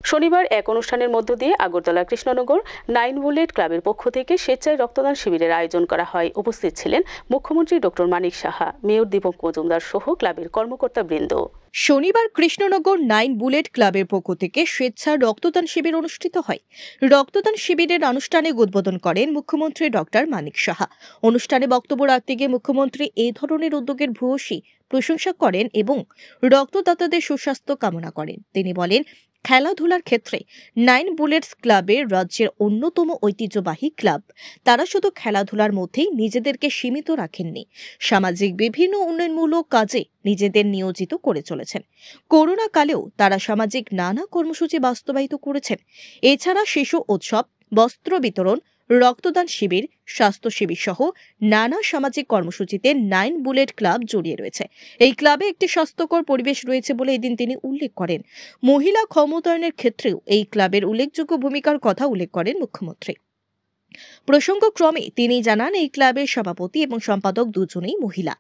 শনিবার এক অনুষ্ঠানের মধ্য দিয়ে আগরতলা কৃষ্ণনগর 9 বুলেট ক্লাবের পক্ষ থেকে স্বেচ্ছায় রক্তদান শিবিরের আয়োজন করা হয়। উপস্থিত ছিলেন মুখ্যমন্ত্রী ডক্টর মানিক সাহা, মেয়র দীপক মজুমদার সহ ক্লাবের কর্মকর্তাবৃন্দ। শনিবার কৃষ্ণনগর 9 বুলেট ক্লাবের পক্ষ থেকে স্বেচ্ছা রক্তদান শিবির অনুষ্ঠিত হয়। রক্তদান শিবিরের আনুষ্ঠানিক উদ্বোধন করেন মুখ্যমন্ত্রী ডক্টর মানিক সাহা। অনুষ্ঠানে বক্তব্য রাখতে গিয়ে মুখ্যমন্ত্রী এই ধরনের উদ্যোগের ভূয়সী প্রশংসা করেন এবং রক্তদাতাদের সুস্বাস্থ্য কামনা করেন। তিনি বলেন, খেলাধুলার ক্ষেত্রে 9 বুলেটস ক্লাবের রাজ্যের অন্যতম ঐতিহ্যবাহী ক্লাব। তারা শুধু খেলাধুলার মধ্যেই নিজেদেরকে সীমিত রাখেননি, সামাজিক বিভিন্ন উন্নয়নমূলক কাজে নিজেদের নিয়োজিত করে চলেছেন। করোনা কালেও তারা সামাজিক নানা কর্মসূচি বাস্তবায়িত করেছেন। এছাড়া শিশু উৎসব, বস্ত্র বিতরণ, রক্তদান শিবির, স্বাস্থ্য শিবির সহ নানা সামাজিক কর্মসূচিতে 9 বুলেট ক্লাব জড়িয়ে রয়েছে। এই ক্লাবে একটি স্বাস্থ্যকর পরিবেশ রয়েছে বলে এদিন তিনি উল্লেখ করেন। মহিলা ক্ষমতায়নের ক্ষেত্রেও এই ক্লাবের উল্লেখযোগ্য ভূমিকার কথা উল্লেখ করেন মুখ্যমন্ত্রী। প্রসঙ্গক্রমে তিনি জানান, এই ক্লাবের সভাপতি এবং সম্পাদক দুজনেই মহিলা।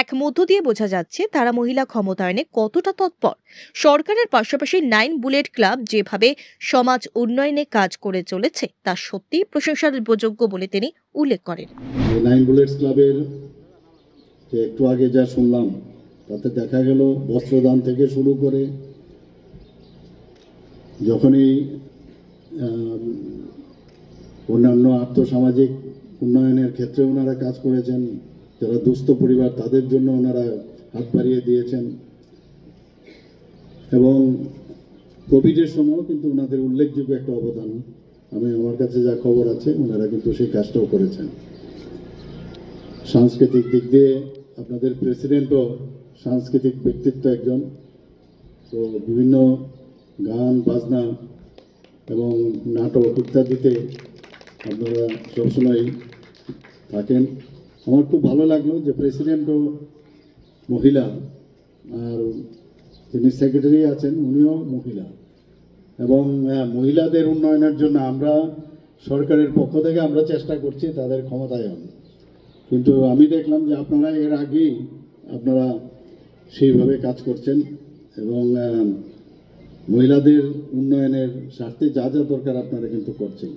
এক মধ্য দিয়ে বোঝা যাচ্ছে তারা মহিলা ক্ষমতায়নে কতটা তৎপর। সরকারের পাশাপাশি 9 বুলেট ক্লাব যেভাবে সমাজ উন্নয়নে কাজ করে চলেছে তা সত্যি প্রশংসার যোগ্য বলে তিনি উল্লেখ করেন। 9 বুলেটস ক্লাবের একটু আগে যা শুনলাম তাতে দেখা গেল বস্ত্রদান থেকে শুরু করে যখনই অন্যান্য আর্থসামাজিক উন্নয়নের ক্ষেত্রে ওনারা কাজ করেছেন, যারা দুস্থ পরিবার তাদের জন্য ওনারা হাত বাড়িয়ে দিয়েছেন এবং কোভিডের সময়ও কিন্তু ওনাদের উল্লেখযোগ্য একটা অবদান, আমার কাছে যা খবর আছে ওনারা কিন্তু সেই কাজটাও করেছেন। সাংস্কৃতিক দিক দিয়ে আপনাদের প্রেসিডেন্টও সাংস্কৃতিক ব্যক্তিত্ব একজন, তো বিভিন্ন গান বাজনা এবং নাটক ইত্যাদিতে আপনারা সবসময় থাকেন। আমার খুব ভালো লাগলো যে প্রেসিডেন্টও মহিলা, আর যিনি সেক্রেটারি আছেন উনিও মহিলা, এবং মহিলাদের উন্নয়নের জন্য আমরা সরকারের পক্ষ থেকে আমরা চেষ্টা করছি তাদের ক্ষমতায়ন। কিন্তু আমি দেখলাম যে আপনারা এর আগেই আপনারা সেইভাবে কাজ করছেন এবং মহিলাদের উন্নয়নের স্বার্থে যা যা দরকার আপনারা কিন্তু করছেন।